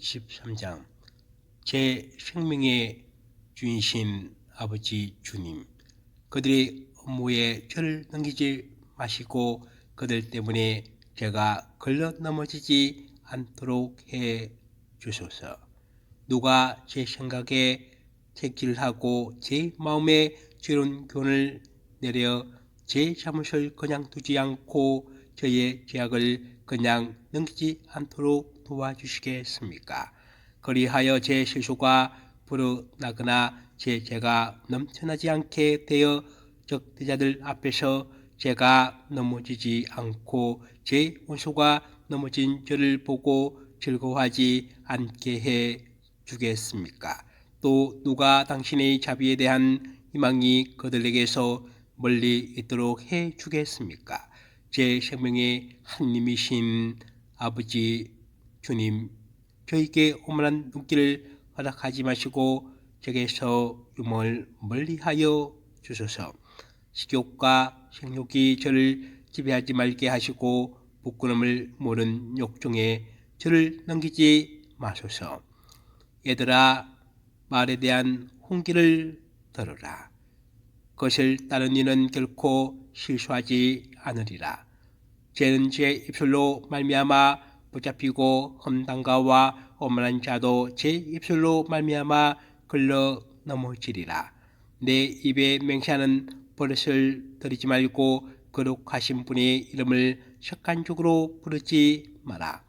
23장 제 생명의 주인신 아버지 주님, 그들의 업무에 저를 넘기지 마시고 그들 때문에 제가 걸러 넘어지지 않도록 해 주소서. 누가 제 생각에 택지를 하고 제 마음에 주는 교훈을 내려 제 잘못을 그냥 두지 않고 저의 죄악을 그냥 넘기지 않도록 도와주시겠습니까? 그리하여 제 실수가 불어나거나 제 죄가 넘쳐나지 않게 되어 적대자들 앞에서 제가 넘어지지 않고 제 원수가 넘어진 저를 보고 즐거워하지 않게 해 주겠습니까? 또 누가 당신의 자비에 대한 희망이 그들에게서 멀리 있도록 해 주겠습니까? 제 생명의 하나님이신 아버지 주님, 저에게 오만한 눈길을 허락하지 마시고 제게서 유멍을 멀리하여 주소서. 식욕과 생욕이 저를 지배하지 말게 하시고 부끄러움을 모른 욕정에 저를 넘기지 마소서. 얘들아, 말에 대한 훈계를 들으라. 그것을 따르는 이는 결코 실수하지 않으리라. 죄는 제 입술로 말미암아 붙잡히고 험담가와 오만한 자도 제 입술로 말미암아 걸러 넘어지리라. 내 입에 맹세하는 버릇을 들이지 말고 거룩하신 분의 이름을 습관적으로 부르지 마라.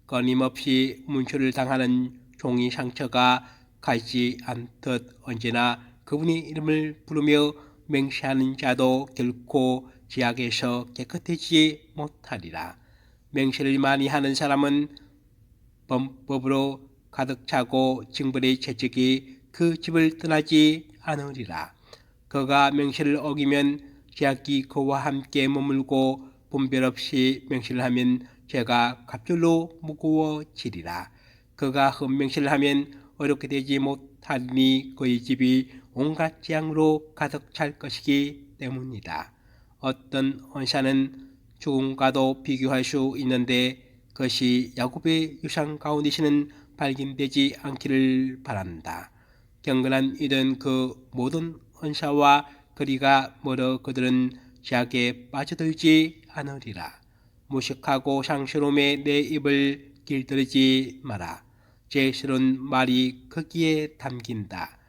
끊임없이 문초를 당하는 종이 상처가 가지 않듯 언제나 그분의 이름을 부르며 맹세하는 자도 결코 죄악에서 깨끗해지지 못하리라. 맹세를 많이 하는 사람은 범법으로 가득 차고 징벌의 채찍이 그 집을 떠나지 않으리라. 그가 맹세를 어기면 죄악이 그와 함께 머물고 분별 없이 맹세를 하면 죄가 갑절로 무거워지리라. 그가 흠맹세를 하면 어렵게 되지 못하니 그의 집이 온갖 재앙으로 가득 찰 것이기 때문이다. 어떤 언사는 죽음과도 비교할 수 있는데 그것이 야곱의 유산 가운데서는 발견되지 않기를 바란다. 경건한 이든 그 모든 언사와 거리가 멀어 그들은 죄악에 빠져들지 않으리라. 무식하고 상스러움에 내 입을 길들이지 마라. 죄스러운 말이 거기에 담긴다.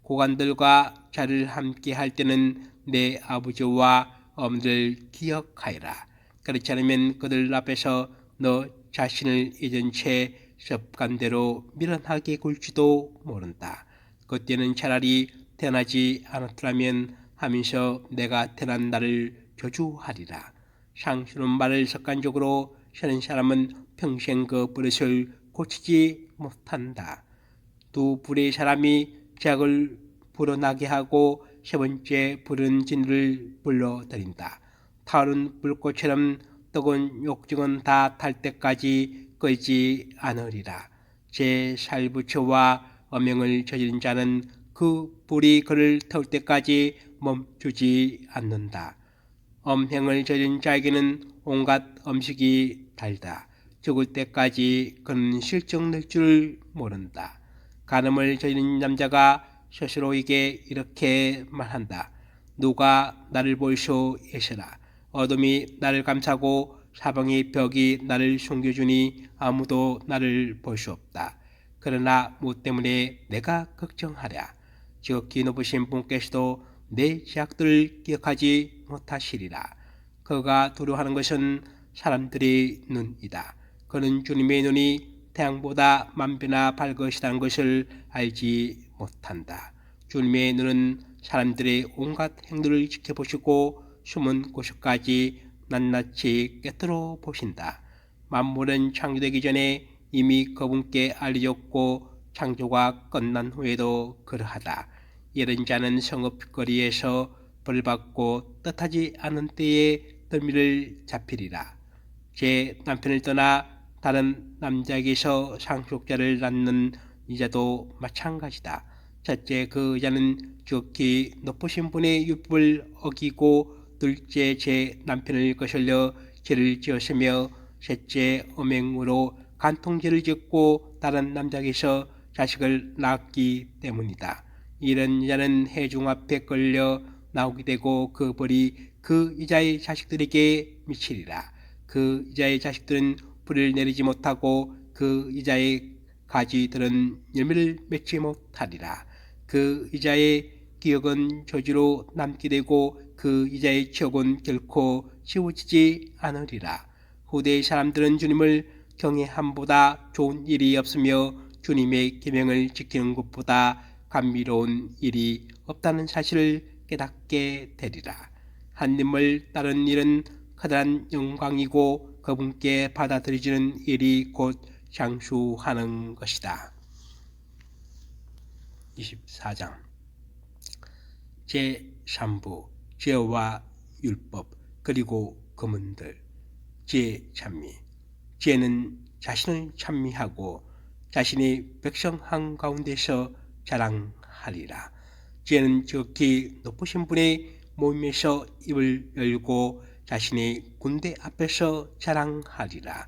고관들과 자를 함께 할 때는 내 아버지와 어머니를 기억하여라. 그렇지 않으면 그들 앞에서 너 자신을 잊은 채 습관대로 미련하게 굴지도 모른다. 그때는 차라리 태어나지 않았더라면 하면서 내가 태어난 나를 저주하리라. 상스러운 말을 습관적으로 쓰는 사람은 평생 그 버릇을 고치지 못한다. 두 불의 사람이 죄악을 불어나게 하고 세 번째 불은 진리를 불러들인다. 타오른 불꽃처럼 뜨거운 욕정은 다 탈 때까지 끄지 않으리라. 제 살부처와 엄행을 저지른 자는 그 불이 그를 태울 때까지 멈추지 않는다. 엄행을 저지른 자에게는 온갖 음식이 달다. 죽을 때까지 그는 실증 낼 줄 모른다. 간음을 저지른 남자가 스스로에게 이렇게 말한다. 누가 나를 볼 수 있으라. 어둠이 나를 감싸고 사방의 벽이 나를 숨겨주니 아무도 나를 볼 수 없다. 그러나 뭐 때문에 내가 걱정하랴. 지극히 높으신 분께서도 내 죄악들을 기억하지 못하시리라. 그가 두려워하는 것은 사람들의 눈이다. 그는 주님의 눈이 태양보다 만배나 밝으시다는 것을 알지 못한다. 주님의 눈은 사람들의 온갖 행동을 지켜보시고 숨은 곳까지 낱낱이 꿰뚫어 보신다. 만물은 창조되기 전에 이미 그분께 알려졌고 창조가 끝난 후에도 그러하다. 이런 자는 성읍거리에서 벌받고 뜻하지 않은 때에 덜미를 잡히리라. 제 남편을 떠나 다른 남자에게서 상속자를 낳는 이자도 마찬가지다. 첫째, 그 여자는 지극히 높으신 분의 율법을 어기고, 둘째, 제 남편을 거슬려 죄를 지었으며, 셋째, 음행으로 간통죄를 짓고 다른 남자에게서 자식을 낳았기 때문이다. 이런 여자는 회중 앞에 끌려 나오게 되고 그 벌이 그 여자의 자식들에게 미치리라. 그 여자의 자식들은 뿌리를 내리지 못하고 그 여자의 가지들은 열매를 맺지 못하리라. 그 여자의 기억은 저주로 남게 되고 그 여자의 기억은 결코 지워지지 않으리라. 후대의 사람들은 주님을 경외함보다 좋은 일이 없으며 주님의 계명을 지키는 것보다 감미로운 일이 없다는 사실을 깨닫게 되리라. 하나님을 따르는 일은 커다란 영광이고 그분께 받아들여지는 일이 곧 장수하는 것이다. 24장 제3부 죄와 율법 그리고 금은들. 죄 찬미. 죄는 자신을 찬미하고 자신이 백성 한가운데서 자랑하리라. 죄는 지극히 높으신 분의 모임에서 입을 열고 자신의 군대 앞에서 자랑하리라.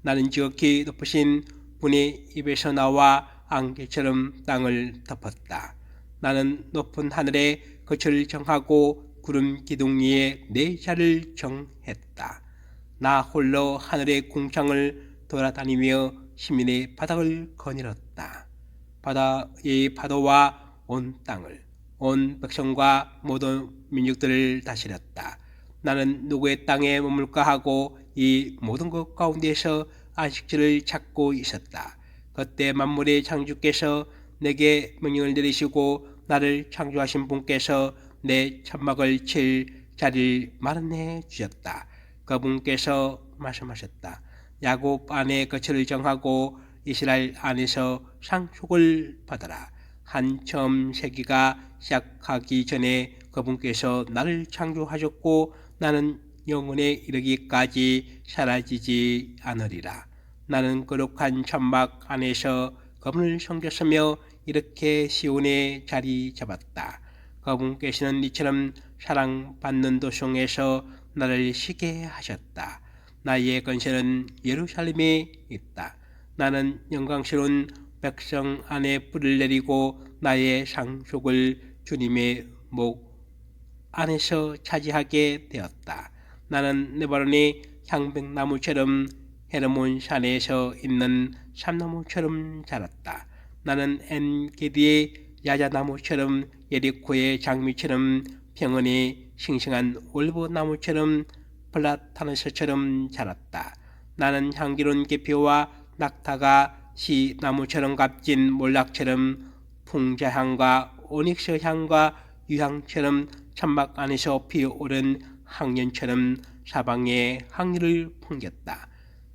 나는 지극히 높으신 분의 입에서 나와 안개처럼 땅을 덮었다. 나는 높은 하늘에 거처를 정하고 구름 기둥 위에 내 자를 정했다. 나 홀로 하늘의 궁창을 돌아다니며 시민의 바닥을 거닐었다. 바다의 파도와 온 땅을, 온 백성과 모든 민족들을 다스렸다. 나는 누구의 땅에 머물까 하고 이 모든 것 가운데서 안식처를 찾고 있었다. 그때 만물의 창조께서 내게 명령을 내리시고 나를 창조하신 분께서 내 천막을 칠 자리를 마련해 주셨다. 그분께서 말씀하셨다. 야곱 안에 거처를 정하고 이스라엘 안에서 상속을 받아라. 한 처음 세기가 시작하기 전에 그분께서 나를 창조하셨고 나는 영원에 이르기까지 사라지지 않으리라. 나는 거룩한 천막 안에서 그분을 섬겼으며 이렇게 시온에 자리 잡았다. 그분께서는 이처럼 사랑받는 도성에서 나를 쉬게 하셨다. 나의 건설은 예루살렘에 있다. 나는 영광스러운 백성 안에 뿔을 내리고 나의 상속을 주님의 목 안에서 차지하게 되었다. 나는 레바논의 향백나무처럼 헤르몬 산에서 있는 참나무처럼 자랐다. 나는 엔게디의 야자나무처럼 예리코의 장미처럼 평원의 싱싱한 올브나무처럼 플라타누스처럼 자랐다. 나는 향기로운 계피와 낙타가 시나무처럼 값진 몰락처럼 풍자향과 오닉스 향과 유향처럼 천막 안에서 피어오른 항년처럼 사방에 항류를 풍겼다.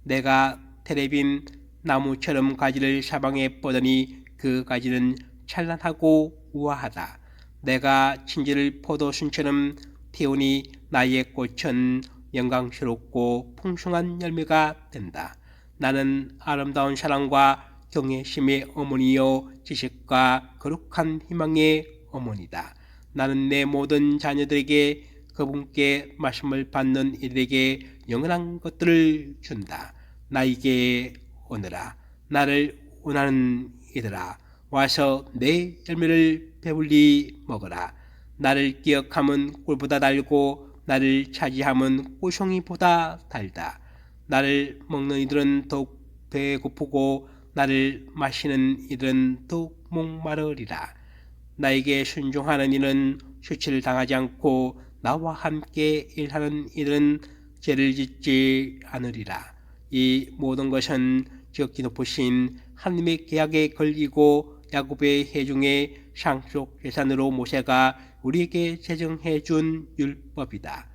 내가 테레빈 나무처럼 가지를 사방에 뻗으니 그 가지는 찬란하고 우아하다. 내가 친지를 포도순처럼 태우니 나의 꽃은 영광스럽고 풍성한 열매가 된다. 나는 아름다운 사랑과 경외심의 어머니요 지식과 거룩한 희망의 어머니다. 나는 내 모든 자녀들에게 그분께 말씀을 받는 이들에게 영원한 것들을 준다. 나에게 오너라. 나를 원하는 이들아, 와서 내 열매를 배불리 먹어라. 나를 기억함은 꿀보다 달고 나를 차지함은 꿀송이보다 달다. 나를 먹는 이들은 더욱 배고프고 나를 마시는 이들은 더욱 목마르리라. 나에게 순종하는 이는 수치를 당하지 않고 나와 함께 일하는 이들은 죄를 짓지 않으리라. 이 모든 것은 지극히 높으신 하나님의 계약에 걸리고 야곱의 회중의 상속 재산으로 모세가 우리에게 제정해 준 율법이다.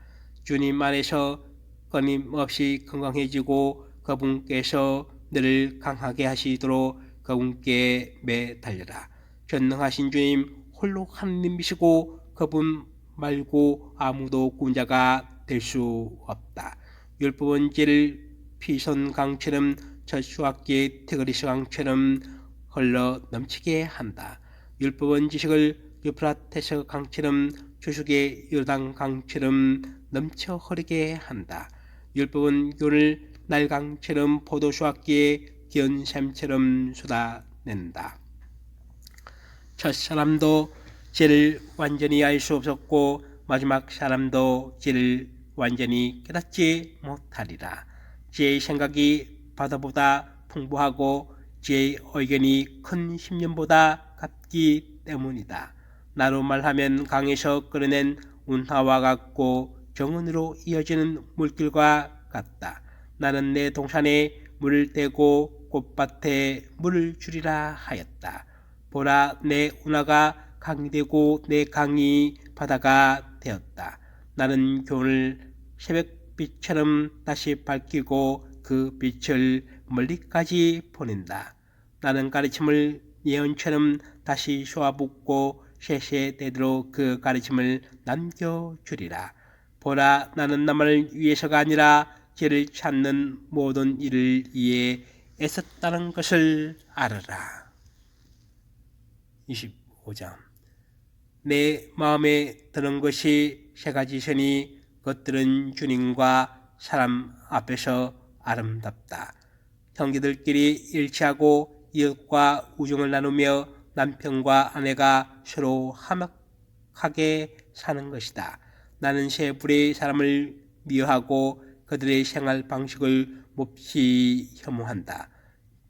주님 안에서 끊임없이 건강해지고 그분께서 너를 강하게 하시도록 그분께 매달려라. 전능하신 주님 홀로 하나님이시고 그분 말고 아무도 구원자가 될 수 없다. 율법은 죄를 피선강처럼 저수학기의 티그리스 강처럼 흘러 넘치게 한다. 율법은 지식을 유프라테스 강처럼 주식의 요단 강처럼 넘쳐 흐르게 한다. 율법은 교를 날강처럼 포도수학기에 기운 샘처럼 쏟아낸다. 첫사람도 죄를 완전히 알 수 없었고 마지막 사람도 죄를 완전히 깨닫지 못하리라. 죄의 생각이 바다보다 풍부하고 죄의 의견이 큰 심령보다 같기 때문이다. 나로 말하면 강에서 끌어낸 운하와 같고 정원으로 이어지는 물길과 같다. 나는 내 동산에 물을 대고 꽃밭에 물을 주리라 하였다. 보라, 내 운하가 강이 되고 내 강이 바다가 되었다. 나는 교훈을 새벽빛처럼 다시 밝히고 그 빛을 멀리까지 보낸다. 나는 가르침을 예언처럼 다시 쏘아붓고 세세대대로 그 가르침을 남겨주리라. 보라, 나는 나만을 위해서가 아니라 죄를 찾는 모든 일을 위해 애썼다는 것을 알아라. 25장. 내 마음에 드는 것이 세 가지 선이 그것들은 주님과 사람 앞에서 아름답다. 형제들끼리 일치하고 이웃과 우정을 나누며 남편과 아내가 서로 화목하게 사는 것이다. 나는 세 부류의 사람을 미워하고 그들의 생활 방식을 몹시 혐오한다.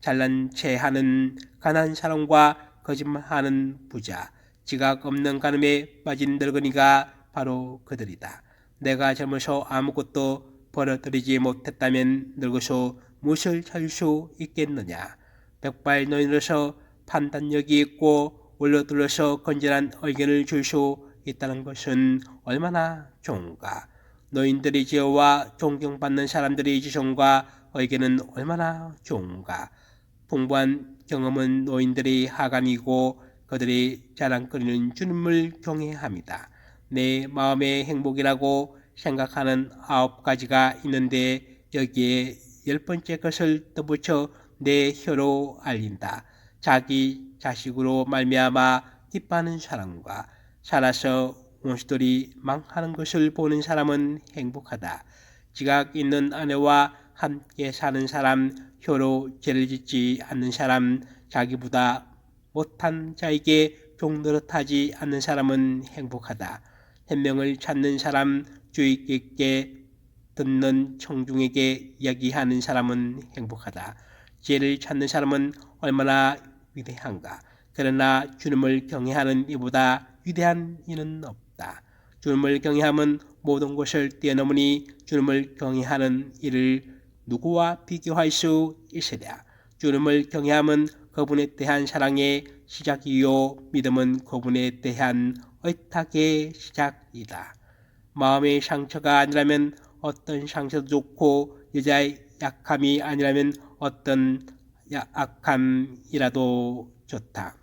잘난 체하는 가난한 사람과 거짓말하는 부자, 지각 없는 간음에 빠진 늙은이가 바로 그들이다. 내가 젊어서 아무것도 벌어들이지 못했다면 늙어서 무엇을 찾을 수 있겠느냐. 백발 노인으로서 판단력이 있고 올려들어서 건전한 의견을 줄 수 있다는 것은 얼마나 좋은가. 노인들의 지혜와 존경받는 사람들의 지성과 의견은 얼마나 좋은가. 풍부한 경험은 노인들의 하관이고 그들의 자랑거리는 주님을 경외합니다. 내 마음의 행복이라고 생각하는 9가지가 있는데 여기에 10번째 것을 덧붙여 내 혀로 알린다. 자기 자식으로 말미암아 기뻐하는 사람과 살아서 원수들이 망하는 것을 보는 사람은 행복하다. 지각 있는 아내와 함께 사는 사람, 혀로 죄를 짓지 않는 사람, 자기보다 못한 자에게 종노릇하지 않는 사람은 행복하다. 현명을 찾는 사람, 주의 깊게 듣는 청중에게 이야기하는 사람은 행복하다. 지혜를 찾는 사람은 얼마나 위대한가. 그러나 주님을 경외하는 이보다 위대한 이는 없다. 주님을 경외함은 모든 것을 뛰어넘으니 주님을 경외하는 이를 누구와 비교할 수 있으랴. 주님을 경외함은 그분에 대한 사랑의 시작이요 믿음은 그분에 대한 의탁의 시작이다. 마음의 상처가 아니라면 어떤 상처도 좋고 여자의 약함이 아니라면 어떤 악함이라도 좋다.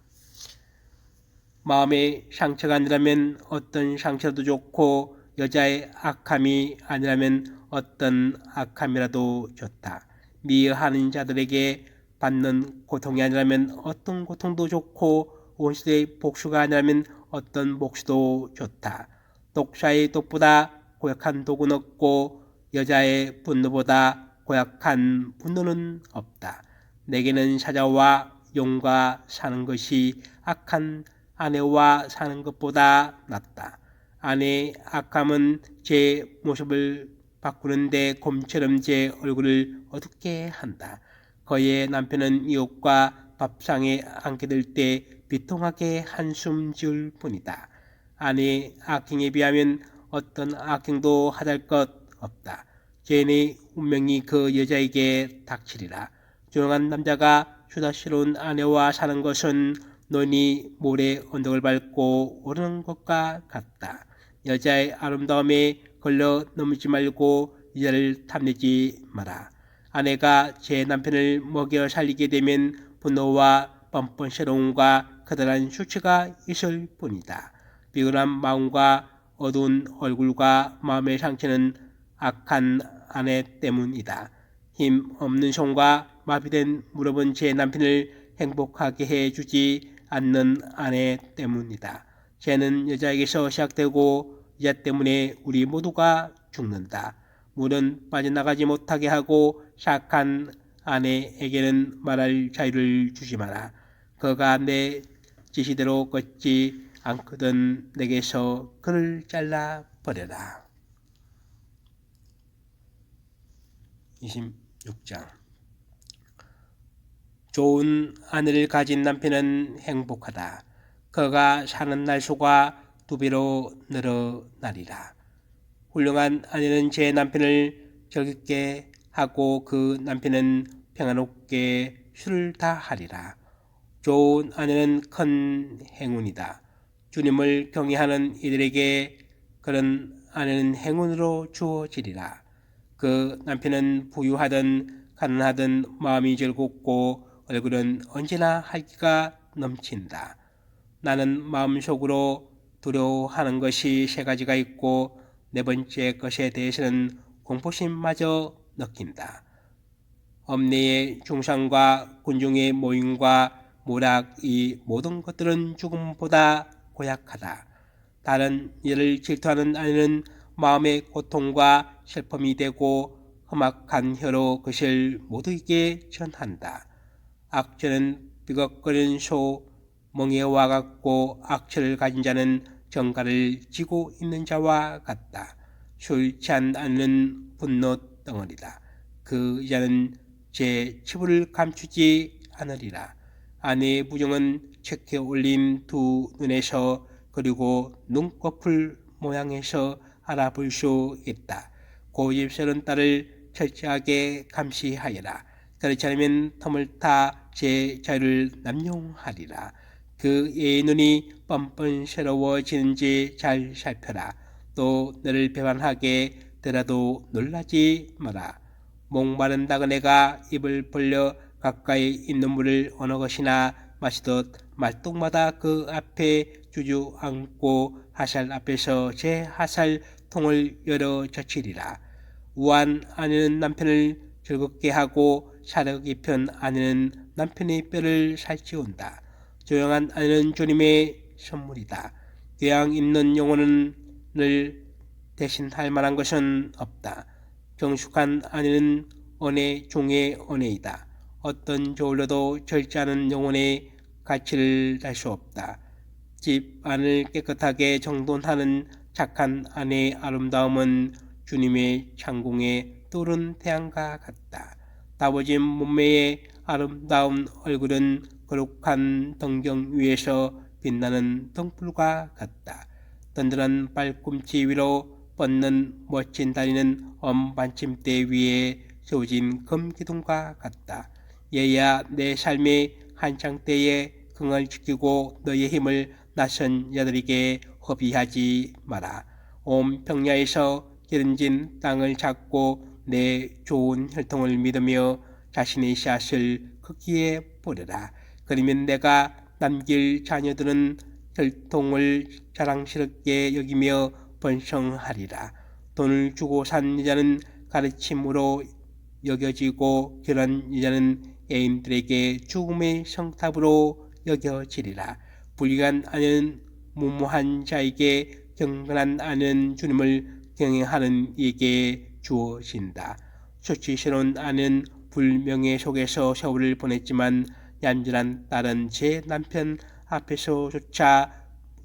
마음의 상처가 아니라면 어떤 상처도 좋고 여자의 악함이 아니라면 어떤 악함이라도 좋다. 미워하는 자들에게 받는 고통이 아니라면 어떤 고통도 좋고 원수의 복수가 아니라면 어떤 복수도 좋다. 독사의 독보다 고약한 독은 없고 여자의 분노보다 고약한 분노는 없다. 내게는 사자와 용과 사는 것이 악한 아내와 사는 것보다 낫다. 아내의 악함은 제 모습을 바꾸는데 곰처럼 제 얼굴을 어둡게 한다. 그의 남편은 이웃과 밥상에 앉게 될 때 비통하게 한숨 지을 뿐이다. 아내의 악행에 비하면 어떤 악행도 하잘 것 없다. 죄인의 운명이 그 여자에게 닥치리라. 조용한 남자가 수다스러운 아내와 사는 것은 논이 모래 언덕을 밟고 오르는 것과 같다. 여자의 아름다움에 걸려 넘지 말고 여자를 탐내지 마라. 아내가 제 남편을 먹여 살리게 되면 분노와 뻔뻔스러움과 커다란 수치가 있을 뿐이다. 비굴한 마음과 어두운 얼굴과 마음의 상처는 악한 아내 때문이다. 힘 없는 손과 마비된 무릎은 제 남편을 행복하게 해주지 않는 아내 때문이다. 죄는 여자에게서 시작되고 여자 때문에 우리 모두가 죽는다. 물은 빠져나가지 못하게 하고 사악한 아내에게는 말할 자유를 주지 마라. 그가 내 지시대로 걷지 않거든 내게서 그를 잘라 버려라. 26장. 좋은 아내를 가진 남편은 행복하다. 그가 사는 날수가 2배로 늘어나리라. 훌륭한 아내는 제 남편을 즐겁게 하고 그 남편은 평안롭게 술을 다하리라. 좋은 아내는 큰 행운이다. 주님을 경외하는 이들에게 그런 아내는 행운으로 주어지리라. 그 남편은 부유하든 가난하든 마음이 즐겁고 얼굴은 언제나 활기가 넘친다. 나는 마음속으로 두려워하는 것이 3가지가 있고 4번째 것에 대해서는 공포심마저 느낀다. 엄내의 중상과 군중의 모임과 모락, 이 모든 것들은 죽음보다 고약하다. 다른 이를 질투하는 아내는 마음의 고통과 슬픔이 되고 험악한 혀로 그것을 모두에게 전한다. 악취는 비걱거리는 소, 멍에와 같고 악취를 가진 자는 정가를 쥐고 있는 자와 같다. 술 취한 아내는 분노 덩어리다. 그 여자는 제 치부를 감추지 않으리라. 아내의 부정은 책해 올린 2 눈에서 그리고 눈꺼풀 모양에서 알아볼 수 있다. 고집스러운 딸을 철저하게 감시하여라. 그렇지 않으면 틈을 타 제 자유를 남용하리라. 그의 눈이 뻔뻔스러워지는지 잘 살펴라. 또 너를 배반하게 되라도 놀라지 마라. 목마른 나그네가 입을 벌려 가까이 있는 물을 어느 것이나 마시듯 말뚝마다 그 앞에 주저앉고 하살 앞에서 제 하살통을 열어 젖히리라. 우한 아내는 남편을 즐겁게 하고 사려 깊은 아내는 남편의 뼈를 살찌운다. 조용한 아내는 주님의 선물이다. 교양 있는 영혼을 대신할 만한 것은 없다. 정숙한 아내는 은혜 중의 은혜이다. 어떤 저울로도 절지 않은 영혼의 가치를 달 수 없다. 집 안을 깨끗하게 정돈하는 착한 아내의 아름다움은 주님의 창공에 떠오른 태양과 같다. 다워진 몸매의 아름다운 얼굴은 거룩한 등경 위에서 빛나는 등불과 같다. 든든한 발꿈치 위로 뻗는 멋진 다리는 언받침대 위에 세워진 금기둥과 같다. 얘야 내 삶의 한창 때에 긍을 지키고 너의 힘을 낯선 자들에게 허비하지 마라. 온 평야에서 기름진 땅을 찾고 내 좋은 혈통을 믿으며 자신의 씨앗을 크기에 뿌려라. 그러면 내가 남길 자녀들은 혈통을 자랑스럽게 여기며 번성하리라. 돈을 주고 산 여자는 가르침으로 여겨지고 결혼한 여자는 애인들에게 죽음의 성탑으로 여겨지리라. 불의한 아내는 무모한 자에게 경건한 아내는 주님을 경외하는 이에게 주어진다. 수치스러운 아내는 불명예 속에서 세월을 보냈지만 얌전한 딸은 제 남편 앞에서조차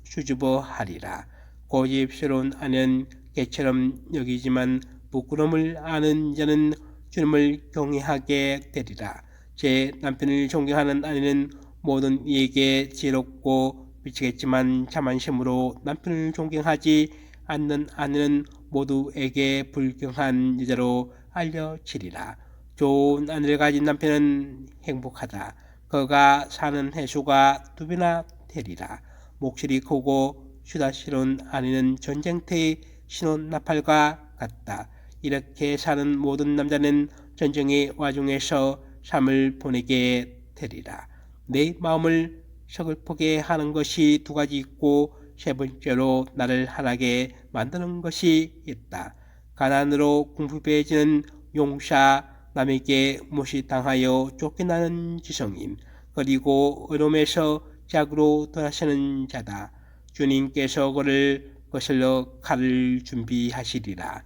수줍어하리라. 고집스러운 아내는 개처럼 여기지만 부끄러움을 아는 자는 주님을 경외하게 되리라. 제 남편을 존경하는 아내는 모든 이에게 지혜롭고 미치겠지만 자만심으로 남편을 존경하지 않는 아내는 모두에게 불경한 여자로 알려지리라. 좋은 아내를 가진 남편은 행복하다. 그가 사는 해수가 2배나 되리라. 목소리 크고 수다스러운 아내는 전쟁터의 신혼 나팔과 같다. 이렇게 사는 모든 남자는 전쟁의 와중에서 삶을 보내게 되리라. 내 마음을 서글프게 하는 것이 2가지 있고 3번째로 나를 하나게 만드는 것이 있다. 가난으로 궁핍해지는 용사, 남에게 무시당하여 쫓겨나는 지성인, 그리고 어려움에서 작으로 돌아서는 자다. 주님께서 그를 거슬러 칼을 준비하시리라.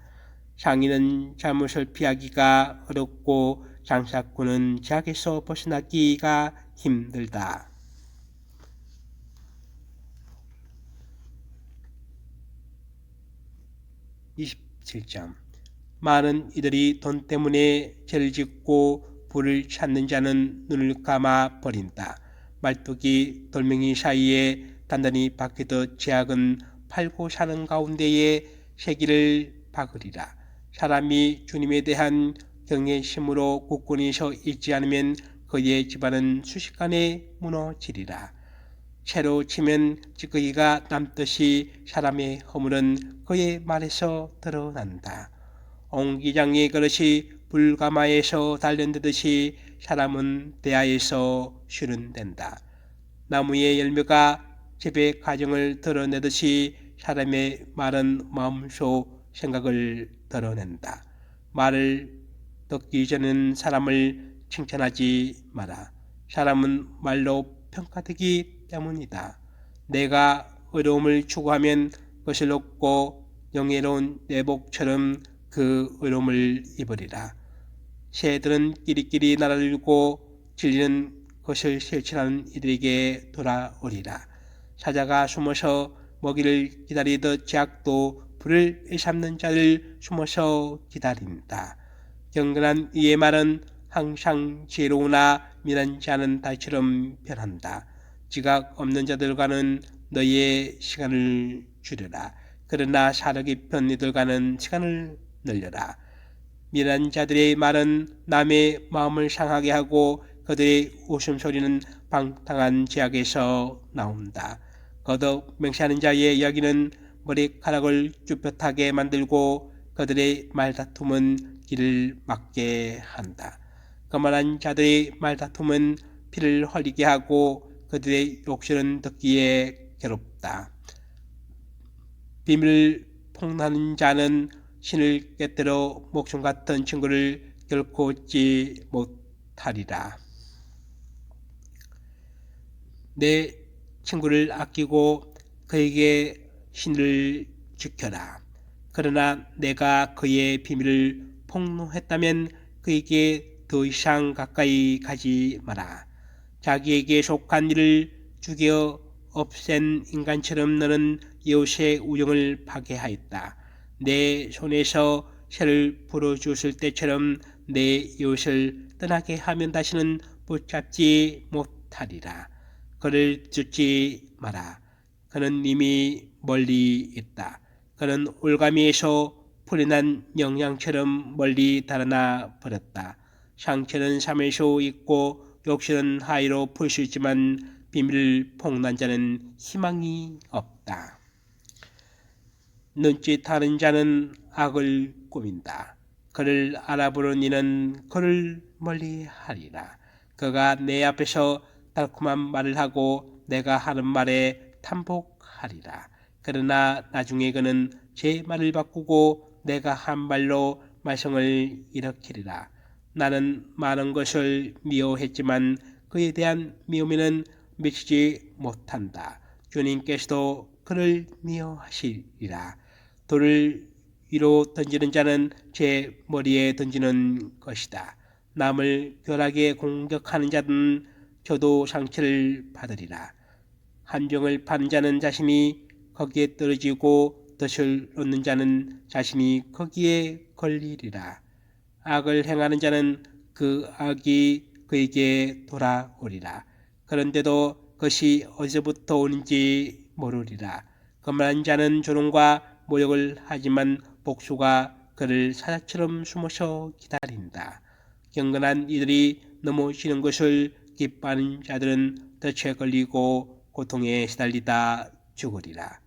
상인은 잘못을 피하기가 어렵고 장사꾼은 제약에서 벗어나기가 힘들다. 27점. 많은 이들이 돈 때문에 죄를 짓고 부를 찾는 자는 눈을 감아 버린다. 말뚝이 돌멩이 사이에 단단히 박히듯 죄악은 팔고 사는 가운데에 세기를 박으리라. 사람이 주님에 대한 경외심으로 굳건히 서 있지 않으면 그의 집안은 순식간에 무너지리라. 채로 치면 찌꺼기가 남듯이 사람의 허물은 그의 말에서 드러난다. 옹기장의 그릇이 불가마에서 단련되듯이 사람은 대야에서 수련된다. 나무의 열매가 집의 가정을 드러내듯이 사람의 말은 마음속 생각을 드러낸다. 말을 듣기 전에는 사람을 칭찬하지 마라. 사람은 말로 평가되기 때문이다. 내가 의로움을 추구하면 그것을 얻고 영예로운 내복처럼 그 의로움을 입으리라. 새들은 끼리끼리 날아들고 진리는 그것을 실천하는 이들에게 돌아오리라. 사자가 숨어서 먹이를 기다리듯 죄악도 불을 일삼는 자를 숨어서 기다린다. 경건한 이의 말은 항상 지혜로우나 미련치 않은 달처럼 변한다. 지각 없는 자들과는 너희의 시간을 줄여라. 그러나 사려 깊은 이들과는 시간을 늘려라. 미련한 자들의 말은 남의 마음을 상하게 하고 그들의 웃음소리는 방탕한 죄악에서 나온다. 거듭 맹세하는 자의 이야기는 머리카락을 쭈뼛하게 만들고 그들의 말다툼은 길을 막게 한다. 거만한 자들의 말다툼은 피를 흘리게 하고 그들의 욕설은 듣기에 괴롭다. 비밀을 폭로하는 자는 신을 깨뜨려 목숨 같은 친구를 결코 얻지 못하리라. 내 친구를 아끼고 그에게 신을 지켜라. 그러나 내가 그의 비밀을 폭로했다면 그에게 더 이상 가까이 가지 마라. 자기에게 속한 일을 죽여 없앤 인간처럼 너는 이웃의 우정을 파괴하였다. 내 손에서 새를 풀어주었을 때처럼 내 이웃을 떠나게 하면 다시는 붙잡지 못하리라. 그를 쫓지 마라. 그는 이미 멀리 있다. 그는 올가미에서 풀이 난 영양처럼 멀리 달아나 버렸다. 상처는 삶에서 있고 욕설은 하이로 풀 수 있지만 비밀을 폭로한 자는 희망이 없다. 눈짓하는 자는 악을 꾸민다. 그를 알아보는 이는 그를 멀리하리라. 그가 내 앞에서 달콤한 말을 하고 내가 하는 말에 탐복하리라. 그러나 나중에 그는 제 말을 바꾸고 내가 한 말로 말썽을 일으키리라. 나는 많은 것을 미워했지만 그에 대한 미움에는 미치지 못한다. 주님께서도 그를 미워하시리라. 돌을 위로 던지는 자는 제 머리에 던지는 것이다. 남을 교활하게 공격하는 자는 저도 상처를 받으리라. 함정을 파는 자는 자신이 거기에 떨어지고 덫을 놓는 자는 자신이 거기에 걸리리라. 악을 행하는 자는 그 악이 그에게 돌아오리라. 그런데도 그것이 어디서부터 오는지 모르리라. 거만한 자는 조롱과 모욕을 하지만 복수가 그를 사자처럼 숨어서 기다린다. 경건한 이들이 넘어지는 것을 기뻐하는 자들은 덫에 걸리고 고통에 시달리다 죽으리라.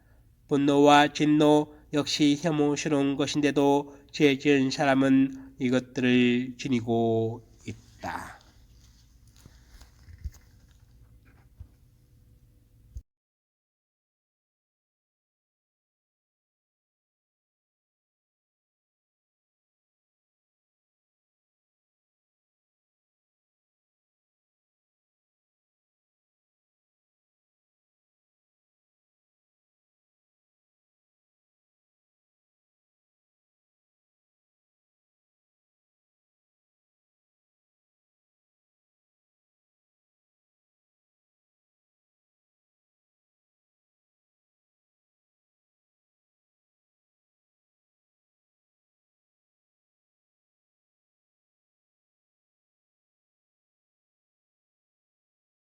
분노와 진노 역시 혐오스러운 것인데도 죄 지은 사람은 이것들을 지니고 있다.